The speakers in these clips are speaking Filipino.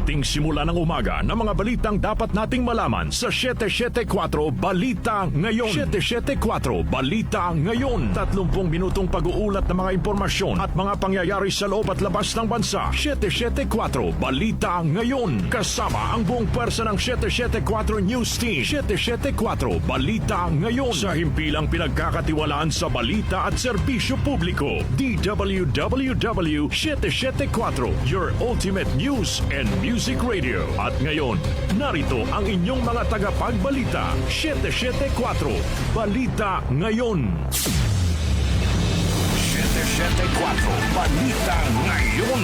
ating simula ng umaga ng mga balitang dapat nating malaman sa 774 Balita Ngayon. 774 Balita Ngayon. 30 minutong pag-uulat ng mga impormasyon at mga pangyayari sa loob at labas ng bansa. 774 Balita Ngayon. Kasama ang buong pwersa ng 774 News Team. 774 Balita Ngayon. Sa himpilang pinagkakatiwalaan sa balita at serbisyo publiko. DWWW 774, your ultimate news and music radio. At ngayon, narito ang inyong mga tagapagbalita. 774 Balita Ngayon. 774 Balita Ngayon.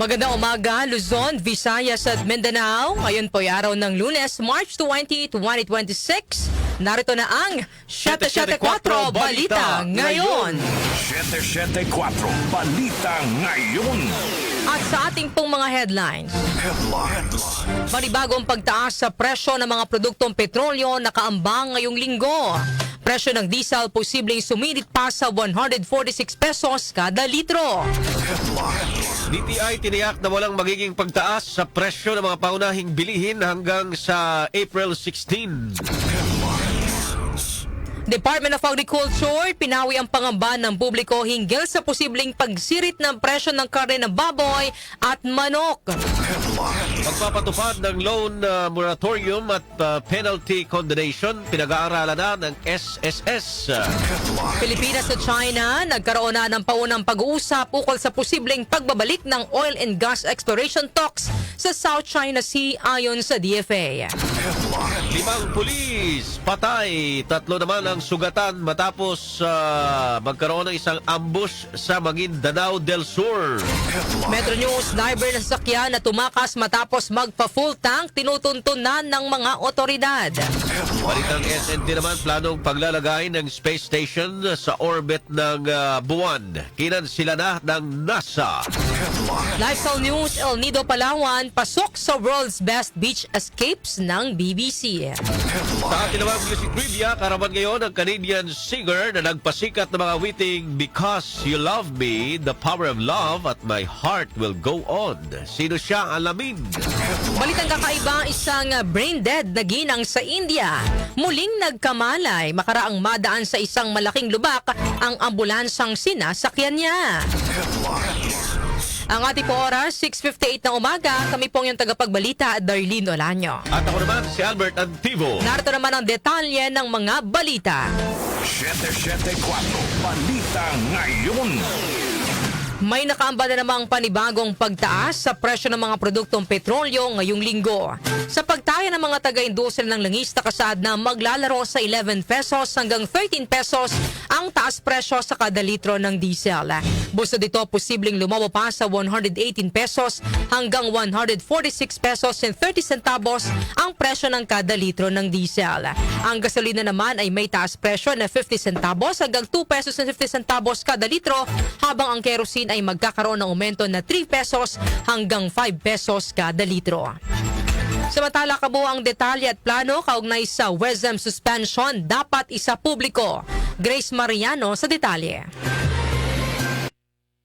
Magandang umaga, Luzon, Visayas at Mindanao. Ngayon po ay araw ng Lunes, March 20, 2026. Narito na ang 774 Balita Ngayon. 774 Balita Ngayon. At sa ating pong mga headlines, panibagong pagtaas sa presyo ng mga produktong petrolyo nakaambang ngayong linggo. Presyo ng diesel posibleng sumirit pa sa 146 pesos kada litro. DTI tiniyak na walang magiging pagtaas sa presyo ng mga paunahing bilihin hanggang sa April 16. Department of Agriculture, pinawi ang pangamba ng publiko hinggil sa posibleng pagsirit ng presyo ng karne ng baboy at manok. Pagpapatupad ng loan moratorium at penalty condonation, pinag-aaralan na ng SSS. Pilipinas at China, nagkaroon na ng paunang pag-uusap ukol sa posibleng pagbabalik ng oil and gas exploration talks sa South China Sea ayon sa DFA. 5 pulis patay, 3 naman ang sugatan matapos magkaroon ng isang ambush sa Maguindanao del Sur. Metro News, driver na sasakyan na tumakas matapos magpa-full tank, tinutuntunan ng mga otoridad. Balitang SNT naman, planong paglalagay ng space station sa orbit ng buwan. Kinansila na ng NASA. Lifestyle News, El Nido, Palawan, pasok sa World's Best Beach Escapes ng BBC. Sa ating naman music trivia, karaman ngayon ang Canadian singer na nagpasikat ng mga witing Because You Love Me, The Power of Love, at My Heart Will Go On. Sino siya? Alamin. Balitang kakaiba, isang brain dead na ginang sa India. Muling nagkamalay, makaraang madaan sa isang malaking lubak ang ambulansang sinasakyan niya. Ang ating po oras, 6:58 ng umaga. Kami pong yung tagapagbalita, Darlene Olanyo. At ako naman si Albert Antivo. Narito naman ang detalye ng mga balita. 774 Balita Ngayon. May nakaamba na namang panibagong pagtaas sa presyo ng mga produktong petrolyo ngayong linggo. Sa pagtaya ng mga taga-industriya ng langis, nakasaad na maglalaro sa 11 pesos hanggang 13 pesos ang taas presyo sa kada litro ng diesel. Bukod dito, posibleng lumawa pa sa 118 pesos hanggang 146 pesos and 30 centavos ang presyo ng kada litro ng diesel. Ang gasolina naman ay may taas presyo na 50 centavos hanggang 2 pesos and 50 centavos kada litro, habang ang kerosene ay magkakaroon ng aumento na 3 pesos hanggang 5 pesos kada litro. Samantala, kabuang detalye at plano kaugnay sa WESM suspension dapat isa publiko. Grace Mariano sa detalye.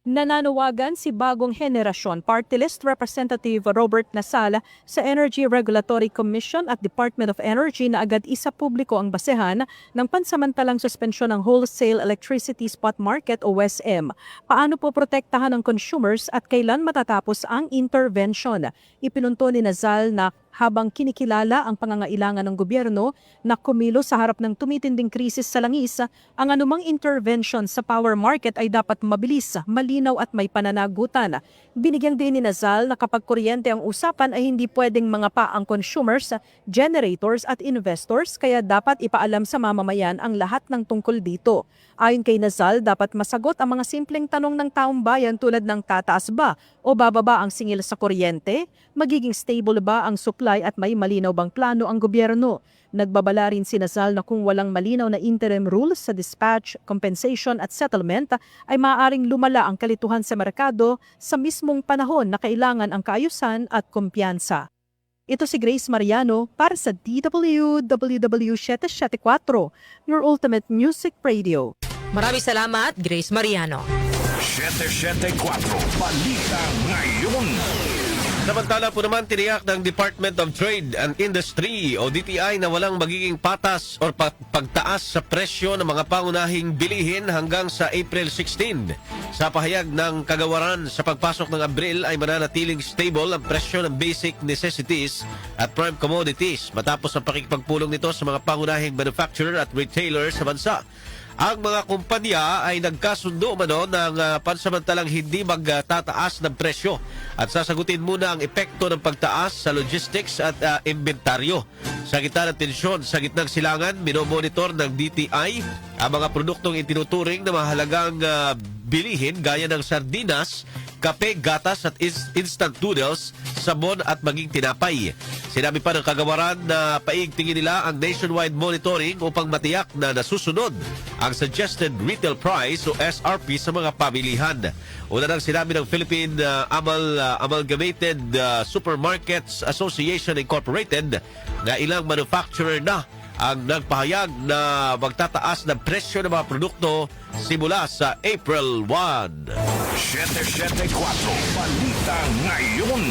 Nananawagan si Bagong Henerasyon Party List Representative Robert Nasal sa Energy Regulatory Commission at Department of Energy na agad isa publiko ang basehan ng pansamantalang suspensyon ng Wholesale Electricity Spot Market o WESM. Paano po protektahan ng consumers at kailan matatapos ang intervention? Ipinunto ni Nasal na habang kinikilala ang pangangailangan ng gobyerno na kumilos sa harap ng tumitinding krisis sa langis, ang anumang intervention sa power market ay dapat mabilis, malinaw at may pananagutan. Binigyang din ni Nasal na kapag kuryente ang usapan ay hindi pwedeng mangapa ang consumers, generators at investors, kaya dapat ipaalam sa mamamayan ang lahat ng tungkol dito. Ayon kay Nazal, dapat masagot ang mga simpleng tanong ng taong bayan tulad ng tataas ba o bababa ang singil sa kuryente, magiging stable ba ang supply at may malinaw bang plano ang gobyerno. Nagbabala rin si Nazal na kung walang malinaw na interim rules sa dispatch, compensation at settlement ay maaaring lumala ang kalituhan sa merkado sa mismong panahon na kailangan ang kaayusan at kumpiyansa. Ito si Grace Mariano para sa DWW 774, your ultimate music radio. Maraming salamat, Grace Mariano. 774 Balita Ngayon. Samantala po naman tiniyak ng Department of Trade and Industry o DTI na walang magiging patas o pagtaas sa presyo ng mga pangunahing bilihin hanggang sa April 16. Sa pahayag ng kagawaran sa pagpasok ng Abril ay mananatiling stable ang presyo ng basic necessities at prime commodities matapos ang pakikipagpulong nito sa mga pangunahing manufacturer at retailer sa bansa. Ang mga kumpanya ay nagkasundo ng pansamantalang hindi magtataas ng presyo at sasagutin muna ang epekto ng pagtaas sa logistics at inventaryo. Sa gitna ng tensyon sa gitnang silangan, minomonitor ng DTI ang mga produktong itinuturing na mahalagang bilihin gaya ng sardinas, kape, gatas at instant noodles, sabon at maging tinapay. Sinabi pa ng kagawaran na paigtingin nila ang nationwide monitoring upang matiyak na nasusunod ang suggested retail price o SRP sa mga pamilihan. Una nang sinabi ng Philippine Amalgamated Supermarkets Association Incorporated na ilang manufacturer na ang nagpahayag na magtataas ng presyo ng mga produkto simula sa April 1. 774 Balita Ngayon.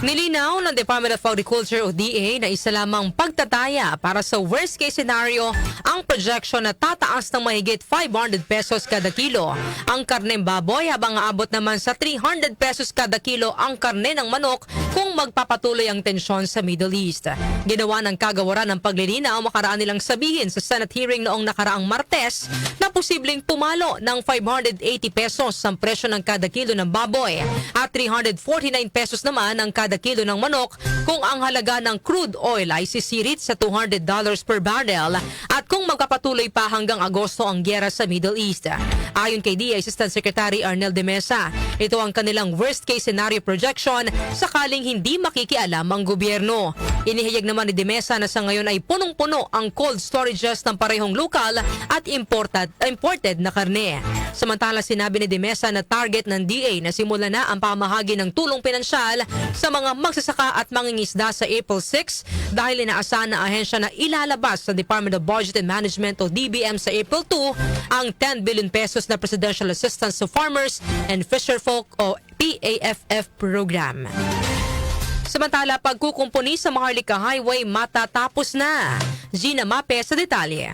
Nilinaw ng Department of Agriculture o DA na isa lamang pagtataya para sa worst case scenario ang projection na tataas ng mahigit 500 pesos kada kilo ang karneng baboy habang aabot naman sa 300 pesos kada kilo ang karne ng manok kung magpapatuloy ang tensyon sa Middle East. Ginawa ng kagawaran ng paglilinaw makaraan nilang sabihin sa Senate hearing noong nakaraang Martes na posibleng pumalo ng 580 pesos ang presyo ng kada kilo ng baboy at 349 pesos naman ang kada kilo ng manok kung ang halaga ng crude oil ay sisirit sa $200 per barrel at kung magpapatuloy pa hanggang Agosto ang gyera sa Middle East. Ayon kay DA Assistant Secretary Arnel de Mesa, ito ang kanilang worst case scenario projection sakaling hindi makikialam ang gobyerno. Inihayag naman ni de Mesa na sa ngayon ay punong-puno ang cold storages ng parehong lokal at imported na karne. Samantala sinabi ni de Mesa na target ng DA na simula na ang pamahagi ng tulong pinansyal sa mga magsasaka at mangingisda sa April 6 dahil inaasahan na ahensya na ilalabas sa Department of Budget and Management o DBM sa April 2 ang 10 billion pesos na Presidential Assistance to Farmers and Fisherfolk o PAFF program. Samantala, pagkukumpuni sa Maharlika Highway matatapos na. Gina Mape sa detalye.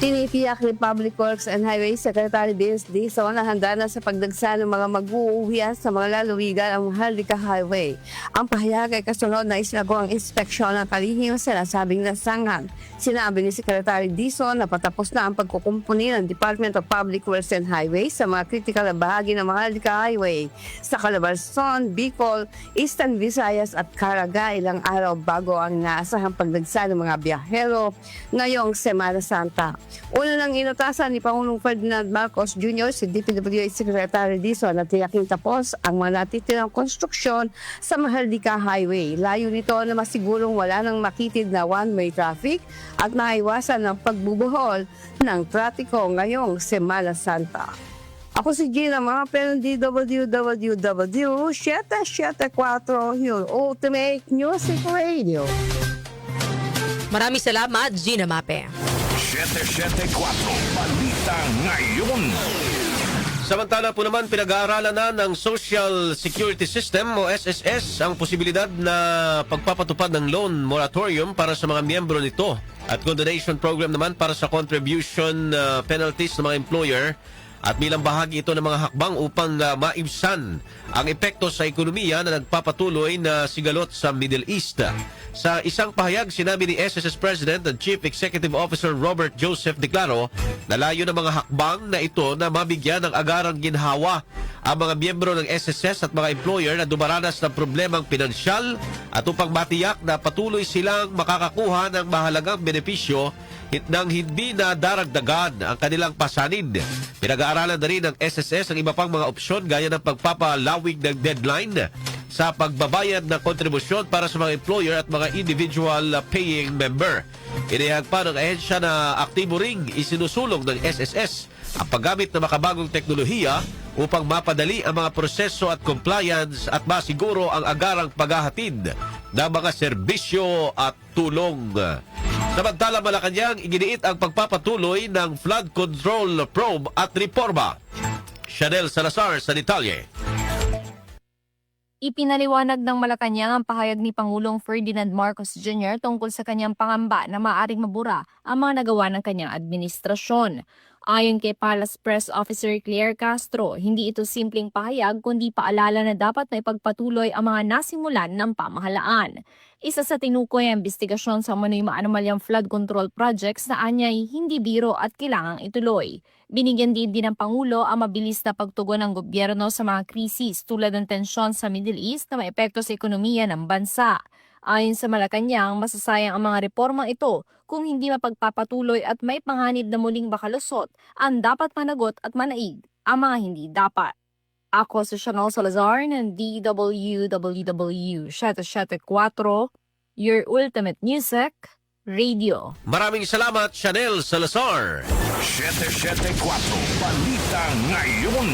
Tinitiyak ni Public Works and Highways Secretary Vince Dizon na handa na sa pagdagsa ng mga mag-uuwian sa mga lalawigan ang Maharlika Highway. Ang pahayag ay kasunod na isinagawa ang inspeksyon ng kalihim sa nasabing nasangan. Sinabi ni Secretary Dizon na patapos na ang pagkukumpuni ng Department of Public Works and Highways sa mga kritikal na bahagi ng Maharlika Highway sa Calabarzon, Bicol, Eastern Visayas at Caraga ilang araw bago ang inaasahang pagdagsa ng mga biyahero ngayong Semana Santa. Una nang inatasan ni Pangulong Ferdinand Marcos Jr. si DPWH Secretary Dizon na tiyaking tapos ang mga natitirang konstruksyon sa Maharlika Highway. Layo nito na masigurong wala nang makitid na one-way traffic at maiwasan ang pagbubuhol ng trapiko ngayong Semana Santa. Ako si Gina Mape ng DWWW 774, your ultimate music radio. Maraming salamat, Gina Mape. 774 Balita Ngayon. Samantala po naman, pinag-aaralan na ng Social Security System o SSS ang posibilidad na pagpapatupad ng loan moratorium para sa mga miyembro nito at condonation program naman para sa contribution penalties ng mga employer at bilang bahagi ito ng mga hakbang upang maibsan ang epekto sa ekonomiya na nagpapatuloy na sigalot sa Middle East. Sa isang pahayag, sinabi ni SSS President and Chief Executive Officer Robert Joseph Declaro na layo ng mga hakbang na ito na mabigyan ng agarang ginhawa ang mga miyembro ng SSS at mga employer na dumaranas ng problemang pinansyal at upang matiyak na patuloy silang makakakuha ng mahalagang benepisyo nang hindi na daragdagan ang kanilang pasanid. Pinag-aaralan na rin ng SSS ang iba pang mga opsyon gaya ng pagpapalawig ng deadline sa pagbabayad ng kontribusyon para sa mga employer at mga individual paying member. Inihag pa ng ahensya na aktibo ring isinusulong ng SSS ang paggamit ng makabagong teknolohiya upang mapadali ang mga proseso at compliance at masiguro ang agarang paghahatid ng mga serbisyo at tulong. Samantala, Malacanang, iginiit ang pagpapatuloy ng flood control probe at reforma. Chanel Salazar sa detalye. Ipinaliwanag ng Malacanang ang pahayag ni Pangulong Ferdinand Marcos Jr. tungkol sa kanyang pangamba na maaaring mabura ang mga nagawa ng kanyang administrasyon. Ayon kay Palace Press Officer Claire Castro, hindi ito simpleng pahayag kundi paalala na dapat na ipagpatuloy ang mga nasimulan ng pamahalaan. Isa sa tinukoy ang investigasyon sa umano'y maanomalyang flood control projects na anyay hindi biro at kailangang ituloy. Binigyan din ng Pangulo ang mabilis na pagtugon ng gobyerno sa mga krisis tulad ng tensyon sa Middle East na may epekto sa ekonomiya ng bansa. Ayon sa Malacanang, masasayang ang mga reformang ito kung hindi mapagpapatuloy at may panganib na muling makalusot ang dapat managot at manaig ang mga hindi dapat. Ako si Chanel Salazar ng DWWW 774, your ultimate music radio. Maraming salamat, Chanel Salazar. 774 Balita Ngayon.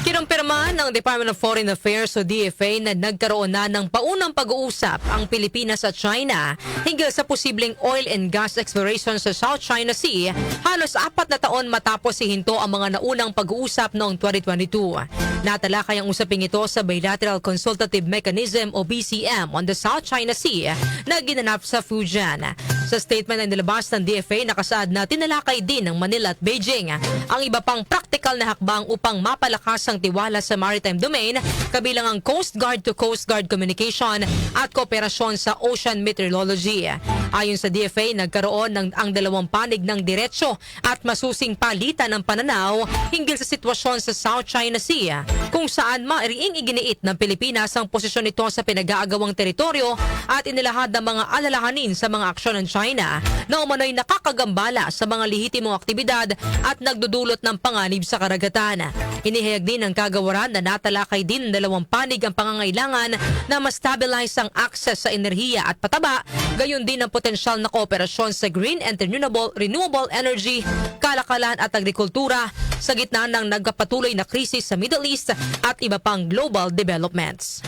Kinumpirma ng Department of Foreign Affairs o DFA na nagkaroon na ng paunang pag-uusap ang Pilipinas at China hinggil sa posibleng oil and gas exploration sa South China Sea halos 4 na taon matapos ihinto ang mga naunang pag-uusap noong 2022. Natalakay ang usaping ito sa Bilateral Consultative Mechanism o BCM on the South China Sea na ginanap sa Fujian. Sa statement na nilabas ng DFA, nakasaad na tinalakay din ng Manila at Beijing ang iba pang practical na hakbang upang mapalakas ang tiwala sa maritime domain, kabilang ang Coast Guard to Coast Guard communication at kooperasyon sa ocean meteorology. Ayon sa DFA, nagkaroon ng ang dalawang panig ng diretsyo at masusing palitan ng pananaw hinggil sa sitwasyon sa South China Sea, kung saan maariing iginiit ng Pilipinas ang posisyon nito sa pinag-aagawang teritoryo at inilahad ng mga alalahanin sa mga aksyon ng China na umano'y nakakagambala sa mga lehitimong aktibidad at nagdudulot ng panganib sa karagatan. Inihayag din ng kagawaran na natalakay din ng dalawang panig ang pangangailangan na ma-stabilize ang access sa enerhiya at pataba, gayon din ang potensyal na kooperasyon sa green and renewable energy, kalakalan at agrikultura sa gitna ng nagpapatuloy na krisis sa Middle East at iba pang global developments.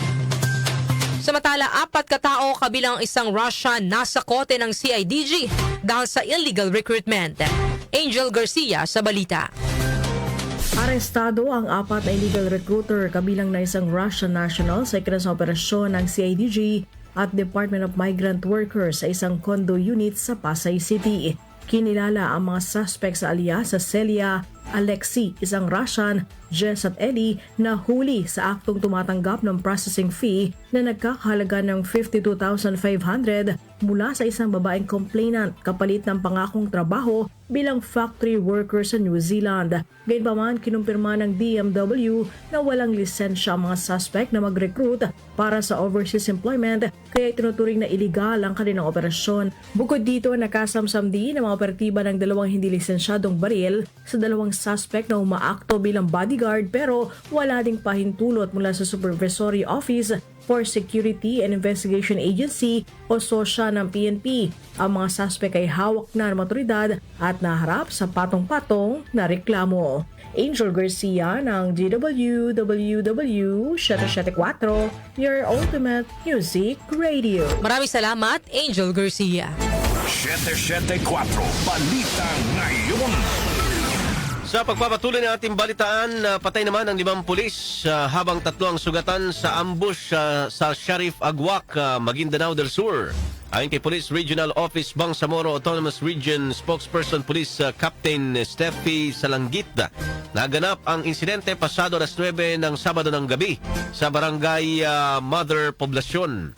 Samantala, 4 katao kabilang isang Russian nasa kote ng CIDG dahil sa illegal recruitment. Angel Garcia sa balita. Arestado ang 4 na illegal recruiter kabilang na isang Russian national sa ikinasang operasyon ng CIDG at Department of Migrant Workers sa isang condo unit sa Pasay City. Kinilala ang mga suspect sa alias sa Celia, Alexei, isang Russian, Jess at Eddie na huli sa aktong tumatanggap ng processing fee na nagkakahalaga ng 52,500 mula sa isang babaeng complainant kapalit ng pangakong trabaho bilang factory worker sa New Zealand. Gayunpaman, kinumpirma ng DMW na walang lisensya ang mga suspect na mag-recruit para sa overseas employment kaya itinuturing na iligal ang kanilang operasyon. Bukod dito, nakasamsam din ang mga operatiba ng 2 hindi lisensyadong baril sa 2 suspect na umaakto bilang bodyguard pero wala ding pahintulot mula sa Supervisory Office for Security and Investigation Agency o SOSHA ng PNP. Ang mga suspect ay hawak na ng otoridad at naharap sa patong-patong na reklamo. Angel Garcia ng DWWW 774, your ultimate music radio. Maraming salamat, Angel Garcia. 774 Balita Ngayon. Sa pagpapatuloy ng ating balitaan, patay naman ang 5 pulis habang 3 ang sugatan sa ambush sa Sharif Agwak, Maguindanao del Sur. Ayon kay Police Regional Office Bangsamoro Autonomous Region Spokesperson Police Captain Steffi Salanggit, naganap ang insidente pasado alas 9 ng Sabado ng gabi sa barangay Mother Poblacion.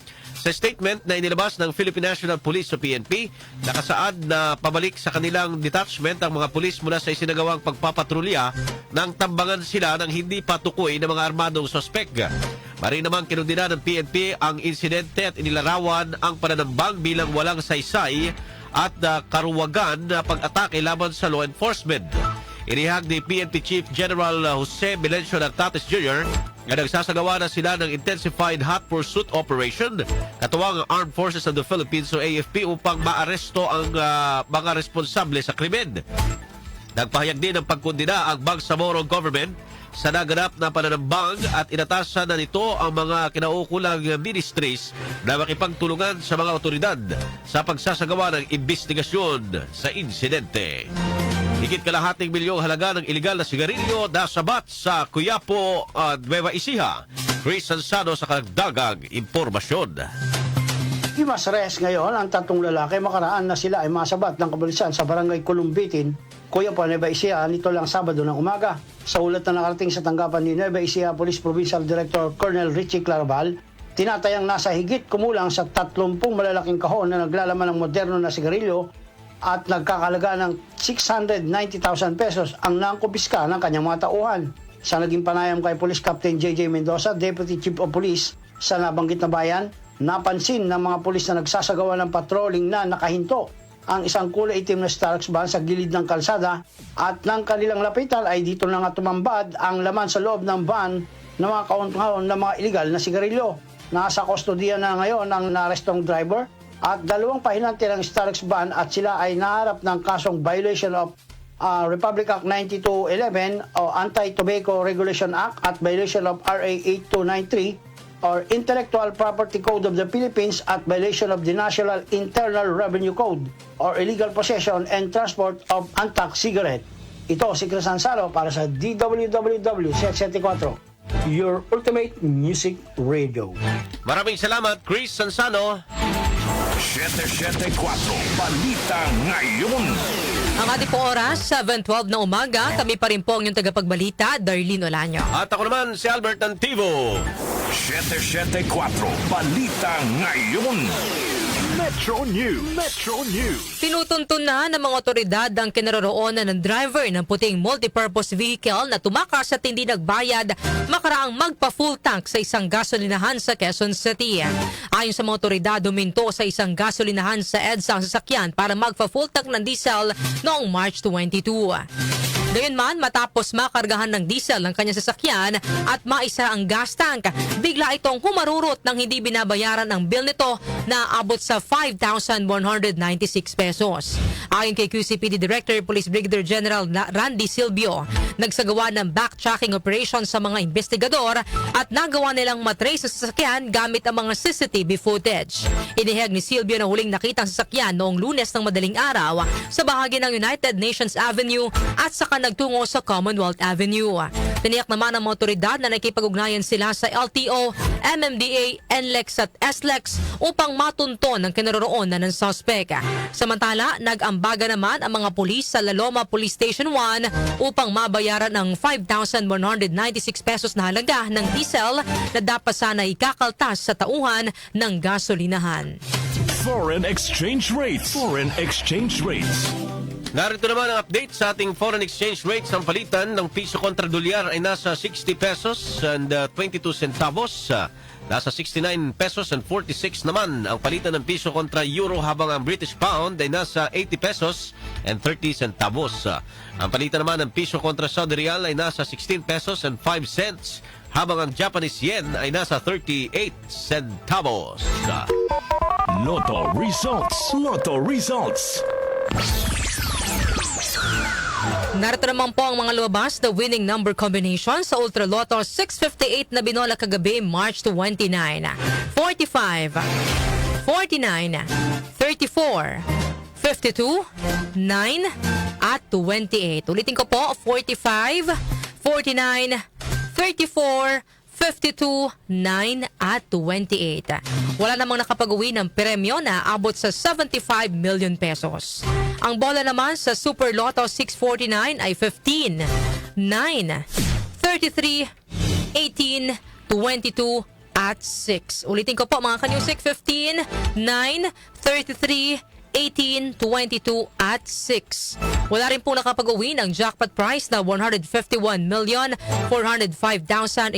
Sa statement na inilabas ng Philippine National Police o PNP, nakasaad na pabalik sa kanilang detachment ang mga pulis mula sa isinagawang pagpapatrolya nang tambangan sila ng hindi patukoy ng mga armadong sospek. Mari namang kinundina ng PNP ang insidente at inilarawan ang pananambang bilang walang saysay at karuwagan na pag-atake laban sa law enforcement. Inihag ni PNP Chief General Jose Melencio Nagtates Jr. na nagsasagawa na sila ng intensified hot pursuit operation katuwang ang Armed Forces of the Philippines o AFP upang maaresto ang mga responsable sa krimen. Nagpahayag din ng pagkundina ang Bangsamoro government sa naganap na pananambang at inatasan na nito ang mga kinaukulang ministries na makipagtulungan sa mga otoridad sa pagsasagawa ng investigasyon sa insidente. Higit kalahating milyong halaga ng iligal na sigarilyo nasabat sa Quiapo at Nueva Ecija. Chris Sansano sa karagdagang impormasyon. Imasres ngayon ang tatlong lalaki makaraan na sila ay masabat ng kapulisan sa barangay Kulumbitin, Quiapo, Nueva Ecija nito lang Sabado ng umaga. Sa ulat na nakarating sa tanggapan ni Nueva Ecija Police Provincial Director Colonel Richie Clarabal, tinatayang nasa higit kumulang sa 30 malalaking kahon na naglalaman ng moderno na sigarilyo at nagkakalaga ng 690,000 pesos ang nangkumpiska ng kanyang mga tauhan. Sa naging panayam kay Police Captain JJ Mendoza, Deputy Chief of Police sa nabanggit na bayan, napansin ng mga pulis na nagsasagawa ng patrolling na nakahinto ang isang kulay itim na Starex van sa gilid ng kalsada at nang kanilang lapitan ay dito na nga tumambad ang laman sa loob ng van ng mga kahon-kahon na mga illegal na sigarilyo. Nasa kustodiya na ngayon ang narestong driver at dalawang pahinante ng Starex van at sila ay naharap ng kasong violation of Republic Act 9211 o Anti-Tobacco Regulation Act at violation of RA 8293 or Intellectual Property Code of the Philippines at violation of the National Internal Revenue Code or illegal possession and transport of untaxed cigarette. Ito si Chris Sansano para sa DWWW 74, your ultimate music radio. Maraming salamat, Chris Sansano. 774 Balita Ngayon. Ang ating po oras, 7:12 na umaga. Kami pa rin po ang inyong tagapagbalita, Darlene Olanyo. At ako naman si Albert Antivo. 774 Balita Ngayon. Metro News. Metro News. Tinutuntun na ng mga otoridad ang kinaroroonan ng driver ng puting multipurpose vehicle na tumakas at hindi nagbayad makaraang magpa-full tank sa isang gasolinahan sa Quezon City. Ayon sa mga otoridad, huminto sa isang gasolinahan sa EDSA ang sasakyan para magpa-full tank ng diesel noong March 22. Gayunman, matapos makargahan ng diesel ang kanyang sasakyan at maisa ang gas tank, bigla itong humarurot ng hindi binabayaran ang bill nito na abot sa 5,196 pesos. Ayon kay QCPD Director Police Brigadier General Randy Silvio, nagsagawa ng backtracking operation sa mga investigador at nagawa nilang matrace sa sasakyan gamit ang mga CCTV footage. Inihag ni Silvio na huling nakita ang sasakyan noong Lunes ng madaling araw sa bahagi ng United Nations Avenue at saka nagtungo sa Commonwealth Avenue. Tiniyak naman ng mga otoridad na nakipag-ugnayan sila sa LTO, MMDA, NLEX at SLEX upang matunton ang kinaroroonan ng suspect. Samantala, nag-ambaga naman ang mga pulis sa Laloma Police Station 1 upang mabayaran ng 5,196 pesos na halaga ng diesel na dapat sana ikakaltas sa tauhan ng gasolinahan. Foreign exchange rates. Foreign exchange rates. Narito naman ang update sa ating foreign exchange rates. Ang palitan ng piso kontra dolyar ay nasa 60 pesos and 22 centavos. Nasa 69 pesos and 46 naman ang palitan ng piso kontra euro, habang ang British pound ay nasa 80 pesos and 30 centavos. Ang palitan naman ng piso kontra Saudi Real ay nasa 16 pesos and 5 cents, habang ang Japanese yen ay nasa 38 centavos. Lotto results. Lotto results. Narito naman po ang mga lumabas na winning number combination sa Ultra Lotto 658 na binola kagabi March 29. 45, 49, 34, 52, 9, at 28. Ulitin ko po, 45, 49, 34, 52, 9 at 28. Wala namang nakapag-uwi ng premyo na abot sa 75 million pesos. Ang bola naman sa Super Lotto 649 ay 15, 9, 33, 18, 22 at at 6. Ulitin ko po mga ka-Music, 15, 9, 33, 18, 22 at 6. Wala rin po nakapag-uwi ng jackpot prize na 151,405,859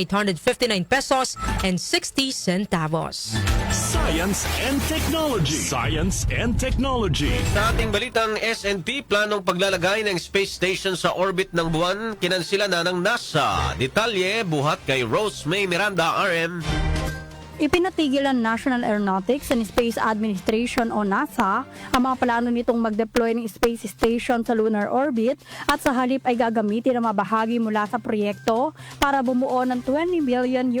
pesos and 60 centavos. Science and Technology. Science and Technology. Sa ating balitang S&P, planong paglalagay ng space station sa orbit ng buwan, kinansila na ng NASA. Detalye, buhat kay Rose May Miranda, RM. Ipinatigil ng National Aeronautics and Space Administration o NASA ang mga plano nitong mag-deploy ng space station sa lunar orbit at sa halip ay gagamitin ang mga bahagi mula sa proyekto para bumuo ng $20 billion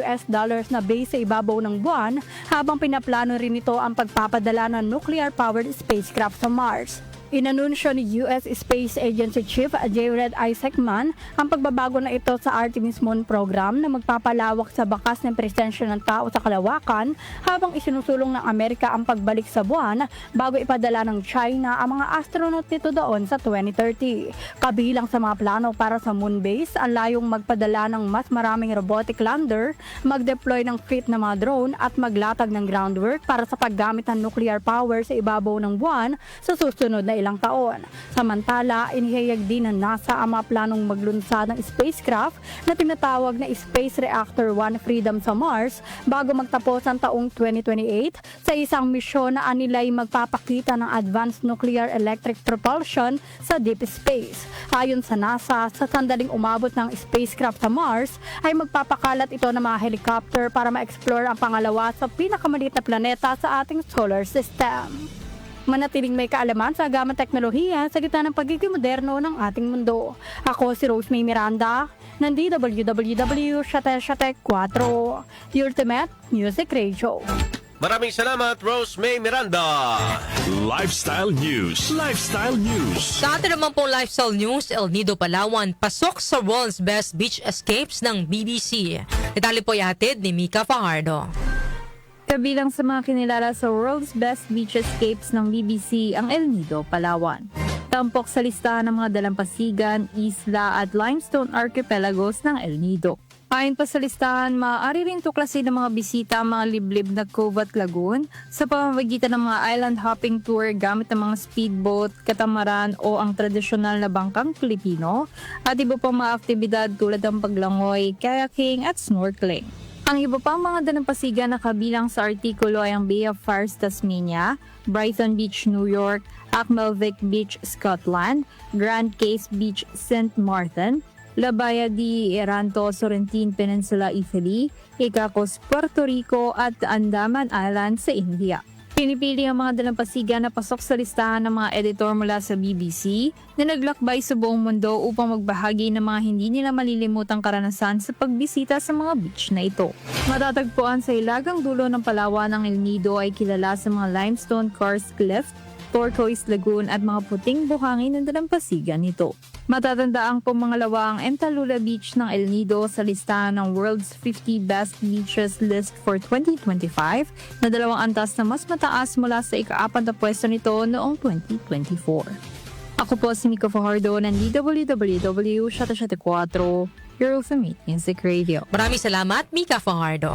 na base sa ibabaw ng buwan habang pinaplano rin ito ang pagpapadala ng nuclear-powered spacecraft sa Mars. Inanunsyo ni US Space Agency Chief Jared Isaacman ang pagbabago na ito sa Artemis Moon program na magpapalawak sa bakas ng presensya ng tao sa kalawakan habang isinusulong ng Amerika ang pagbalik sa buwan bago ipadala ng China ang mga astronaut nito doon sa 2030. Kabilang sa mga plano para sa moon base ang layong magpadala ng mas maraming robotic lander, mag-deploy ng fit na mga drone at maglatag ng groundwork para sa paggamit ng nuclear power sa ibabaw ng buwan sa susunod na ilang taon. Samantala, inihayag din ng NASA ang mga planong maglunsad ng spacecraft na tinatawag na Space Reactor 1 Freedom sa Mars bago magtapos ang taong 2028 sa isang misyon na anilay magpapakita ng advanced nuclear electric propulsion sa deep space. Ayon sa NASA, sa sandaling umabot ng spacecraft sa Mars ay magpapakalat ito ng mga helicopter para ma-explore ang pangalawa sa pinakamaliit na planeta sa ating solar system. Manatiling may kaalaman sa agamang teknolohiya sa gitna ng pagiging moderno ng ating mundo. Ako si Rose May Miranda ng DWWW Shate 4, The Ultimate Music Radio. Maraming salamat, Rose May Miranda. Lifestyle News. Lifestyle News. Sa atin naman pong lifestyle news, El Nido Palawan pasok sa World's Best Beach Escapes ng BBC. Detalye po ihatid ni Mika Fajardo. Kabilang sa mga kinilala sa World's Best Beach Escapes ng BBC ang El Nido, Palawan. Tampok sa listahan ng mga dalampasigan, isla at limestone archipelagos ng El Nido. Ayon pa sa listahan, maaari rin tuklasin ng mga bisita ang mga liblib na Cove at Lagoon sa pamamagitan ng mga island hopping tour gamit ng mga speedboat, katamaran o ang tradisyonal na bangkang Pilipino at iba pang mga aktibidad tulad ng paglangoy, kayaking at snorkeling. Ang iba pang mga dalampasigan na kabilang sa artikulo ay ang Bay of Fires, Tasmania, Brighton Beach, New York, Akmelvik Beach, Scotland, Grand Case Beach, St. Martin, La Baia di Eranto, Sorrentine Peninsula, Italy, Icacos, Puerto Rico at Andaman Island sa India. Pinipili ang mga dalampasigan na pasok sa listahan ng mga editor mula sa BBC na naglakbay sa buong mundo upang magbahagi ng mga hindi nila malilimutang karanasan sa pagbisita sa mga beach na ito. Matatagpuan sa hilagang dulo ng Palawan ng El Nido ay kilala sa mga limestone karst cliff, turquoise lagoon at mga puting buhangin ng dalampasigan nito. Matatandaan po mga lawa ang Entalula Beach ng El Nido sa listahan ng World's 50 Best Beaches list for 2025 na 2 antas na mas mataas mula sa ika-4 na pwesto nito noong 2024. Ako po si Mika Fajardo ng DWWW Shate 4, Your Ultimate Music Radio. Maraming salamat, Mika Fajardo.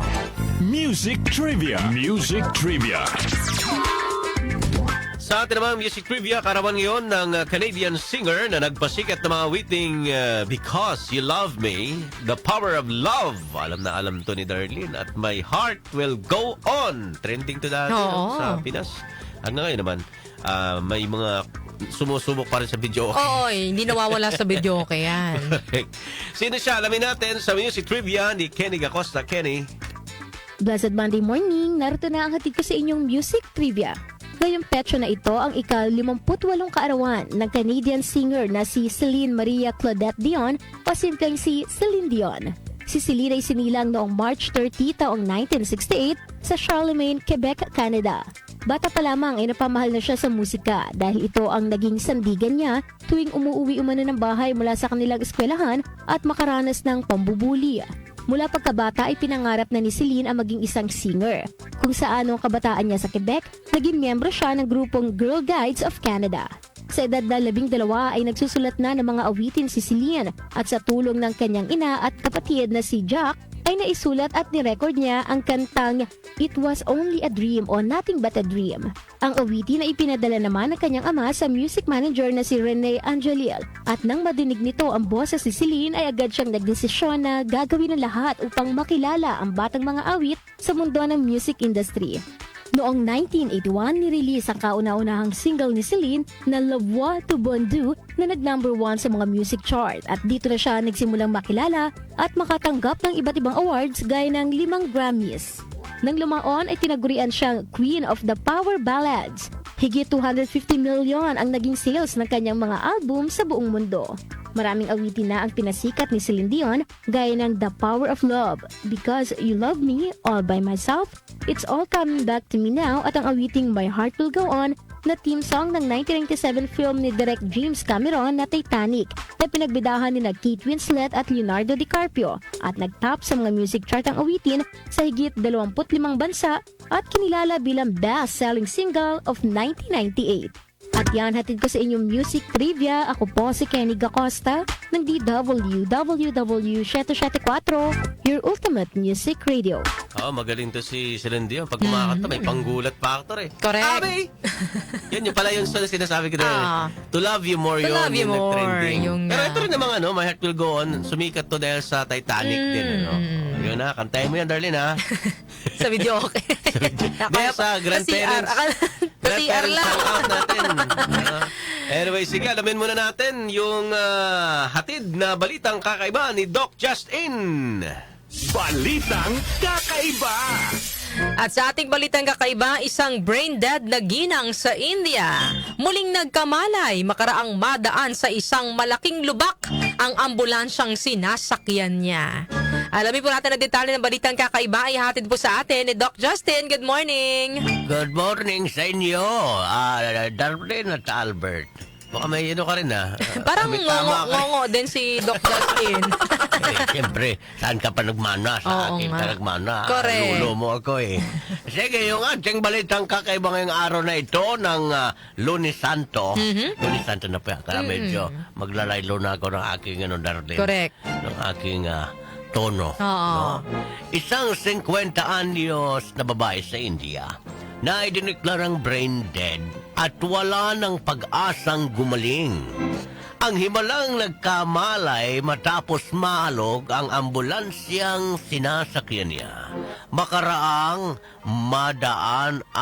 Music Trivia. Music Trivia. Sa atin namang music trivia, karawan ngayon ng Canadian singer na nagpasikat ng mga witing Because You Love Me, The Power of Love. Alam na alam to ni Darlene. At My Heart Will Go On. Trending to dati sa Pinas. Hanggang ngayon naman, may mga sumusubok pa rin sa video. Oo, hindi nawawala sa video okay yan. Sino siya? Alamin natin sa music trivia ni Kenny Gacosta. Kenny. Blessed Monday morning, narito na ang hatid ko sa inyong music trivia. Ngayong petsa na ito ang ika-58 kaarawan ng Canadian singer na si Celine Maria Claudette Dion o simpleng si Celine Dion. Si Celine ay sinilang noong March 30 taong 1968 sa Charlemagne, Quebec, Canada. Bata pa lamang ay napamahal na siya sa musika dahil ito ang naging sandigan niya tuwing umuuwi umano ng bahay mula sa kanilang eskwelahan at makaranas ng pambubuli. Mula pagkabata ay pinangarap na ni Celine ang maging isang singer. Kung saan noong kabataan niya sa Quebec, naging miyembro siya ng grupong Girl Guides of Canada. Sa edad na 12 ay nagsusulat na ng mga awitin si Celine at sa tulong ng kanyang ina at kapatid na si Jack, ay naisulat at nirecord niya ang kantang It Was Only a Dream o Nothing But a Dream. Ang awitin ay ipinadala naman ng kanyang ama sa music manager na si Rene Angelil at nang madinig nito ang boses ni Celine ay agad siyang nagdesisyon na gagawin ang lahat upang makilala ang batang mga awit sa mundo ng music industry. Noong 1981, nirelease ang kauna-unahang single ni Celine na La Voix du Bon Dieu na nag-number 1 sa mga music chart at dito na siya nagsimulang makilala at makatanggap ng iba't ibang awards gaya ng 5 Grammys. Nang lumaon ay tinagurian siyang Queen of the Power Ballads. Higit 250 million ang naging sales ng kanyang mga album sa buong mundo. Maraming awitin na ang pinasikat ni Celine Dion gaya ng The Power of Love, Because You Love Me, All By Myself, It's All Coming Back to Me Now at ang awiting My Heart Will Go On na theme song ng 1997 film ni Direk James Cameron na Titanic na pinagbidahan ni Kate Winslet at Leonardo DiCaprio at nag-top sa mga music chart ang awitin sa higit 25 bansa at kinilala bilang best-selling single of 1998. At yan, hatid ko sa inyong music trivia. Ako po si Kenny Gacosta ng DWWW 774, your ultimate music radio. Magaling to si Celine Dion. Pag kumakanta, may panggulat factor eh. Correct. Abi! Yan pala yung sinasabi ko na To Love You More To yun. Love You yung More, nag-trending. yung, Pero ito rin naman, My Heart Will Go On, sumikat to dahil sa Titanic din. Yun na, kantahin mo yan, darling, ha? Sa video, okay. Dahil sa grandparents. Grandparents hangout natin. Anyway, sige, alamin muna natin yung hatid na balitang kakaiba ni Doc Justin. Balitang Kakaiba. At sa ating balitang kakaiba, isang brain dead na ginang sa India. Muling nagkamalay makaraang madaan sa isang malaking lubak ang ambulansyang sinasakyan niya. Alamin po natin ang detalye ng balitang kakaiba ay hatid po sa atin ni Doc Justin. Good morning! Good morning sa inyo, Darlene at Albert. Baka may ka rin, ha? Parang May tama ka rin. ngongo din si Doc Justin. Siyempre, saan ka pa nagmana? Sa Oo akin nga. ka nagmana. Correct. Lulo mo ako eh. Sige, yung ating balitang kakaiba ngayong araw na ito ng Lunes Santo. Lunes Santo na pa. Kaya medyo maglalaylo na ako ng aking Darlene. Correct. Ng aking tono. Oo. Isang 50 anyos na babae sa India na idineklarang brain dead at wala ng pag-asang gumaling. Ang himalang nagkamalay matapos maalog ang ambulansyang sinasakyan niya. Makaraang madaanan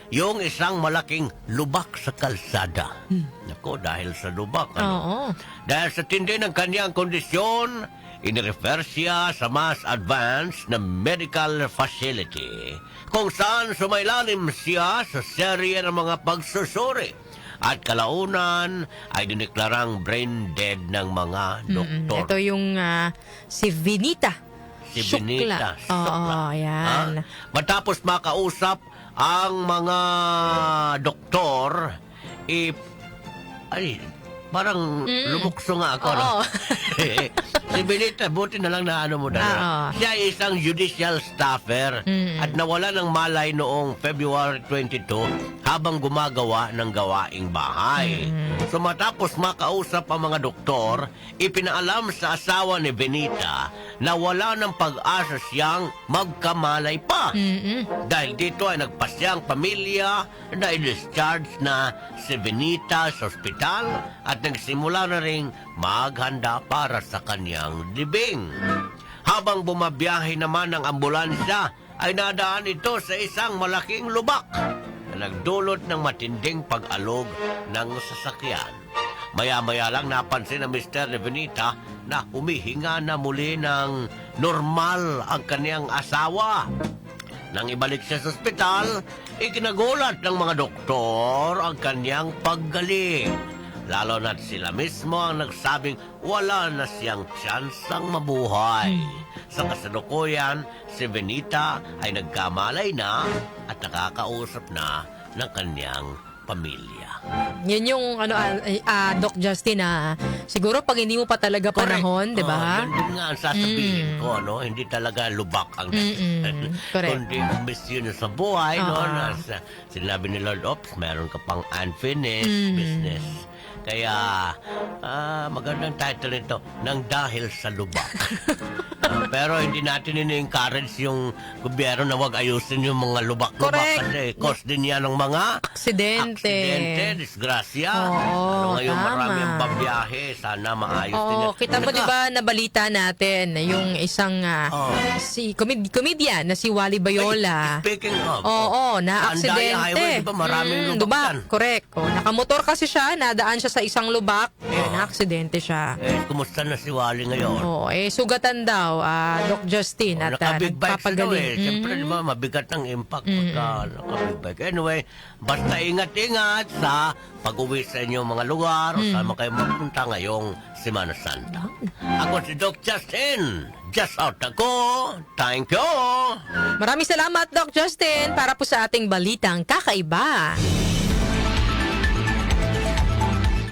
yung isang malaking lubak sa kalsada. Nako, dahil sa lubak. Oo. Dahil sa tindi ng kanyang kondisyon, inirefer siya sa mas advanced na medical facility kung saan sumailalim siya sa serye ng mga pagsusuri at kalaunan ay dineklarang brain dead ng mga doktor. Ito yung si Vinita. Si Shukla. Benita Oo, yan. Matapos makausap ang mga doktor, parang lumukso nga ako. No? Si Benita, buti na lang na mo na. Siya ay isang judicial staffer at nawala ng malay noong February 22 habang gumagawa ng gawaing bahay. So matapos makausap ang mga doktor, ipinaalam sa asawa ni Benita na wala ng pag-asa siyang magkamalay pa. Dahil dito ay nagpasyang pamilya na i-discharge na si Benita sa ospital at nagsimula na ring maghanda para sa kanyang libing. Habang bumabiyahe naman ang ambulansya, ay nadaan ito sa isang malaking lubak na nagdulot ng matinding pag-alog ng sasakyan. Maya-maya lang napansin ng Mr. Benita na humihinga na muli ng normal ang kaniyang asawa. Nang ibalik siya sa ospital, ikinagulat ng mga doktor ang kaniyang paggaling. Lalo na't sila mismo ang nagsabing wala na siyang tsansang mabuhay. Sa kasalukuyan, si Benita ay nagkamalay na at nakakausap na ng kanyang pamilya. Yan yung Doc Justin siguro pag hindi mo pa talaga panahon, di ba? Yan din nga ang sasabihin ko, hindi talaga lubak ang correct. kundi misyon sa buhay, sinabi ni Lord, meron ka pang unfinished business. Kaya, magandang title nito, Nang Dahil sa Lubak. Pero hindi natin ini-encourage yung gobyerno na wag ayusin yung mga lubak-lubak Correct. kasi cause din yan ng mga Aksidente. disgrasya. Oo, Ngayon tama. marami ang babiyahe. Sana maayos din Oo, yan. kita mo 'di ba nabalita natin yung isang si comedian na si Wally Bayola. Speaking of, Oo, na Andaya aksidente. Highway, di ba maraming lubak yan? Correct. Oh, nakamotor kasi siya, nadaan siya sa isang lubak, na aksidente siya. kumusta na si Wally ngayon? Oo, sugatan daw, Doc Justin, at Naka-big bike siya daw nagpapagaling. Siyempre, di ba, mabigat ng impact pagka naka-big bike. Anyway, basta ingat-ingat sa pag-uwi sa inyong mga lugar o saan man kayo mapunta ngayong Semana Santa. Ako si Doc Justin. Just out ako. Thank you. Maraming salamat, Doc Justin, para po sa ating balitang kakaiba.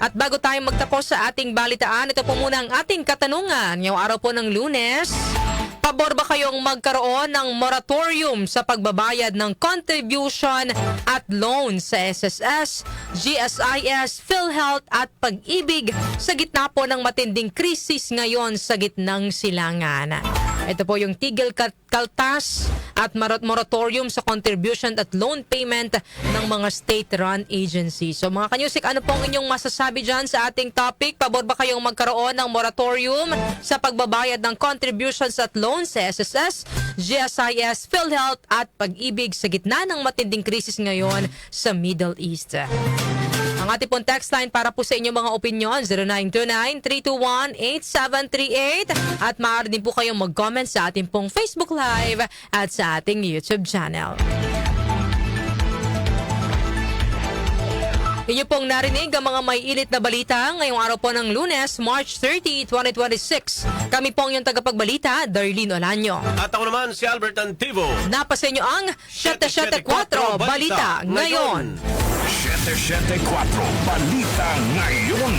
At bago tayo magtapos sa ating balitaan, ito po muna ang ating katanungan. Ngayong araw po ng Lunes, pabor ba kayong magkaroon ng moratorium sa pagbabayad ng contribution at loan sa SSS, GSIS, PhilHealth at Pag-ibig sa gitna po ng matinding krisis ngayon sa gitnang silangan? Ito po yung tigil kaltas at moratorium sa contribution at loan payment ng mga state-run agencies. So mga kanyusik, ano pong inyong masasabi dyan sa ating topic? Pabor ba kayong magkaroon ng moratorium sa pagbabayad ng contributions at loans sa SSS, GSIS, PhilHealth at Pag-ibig sa gitna ng matinding krisis ngayon sa Middle East? Ang ating pong text line para po sa inyong mga opinion, 0929-321-8738. At maaari din po kayong mag-comment sa ating pong Facebook Live at sa ating YouTube channel. Inyo pong narinig ang mga may ilit na balita ngayong araw po ng Lunes, March 30, 2026. Kami pong yung tagapagbalita, Darlene Olanyo. At ako naman si Albert Antivo. Napasa inyo ang 774 Balita Ngayon. 774 Balita Ngayon.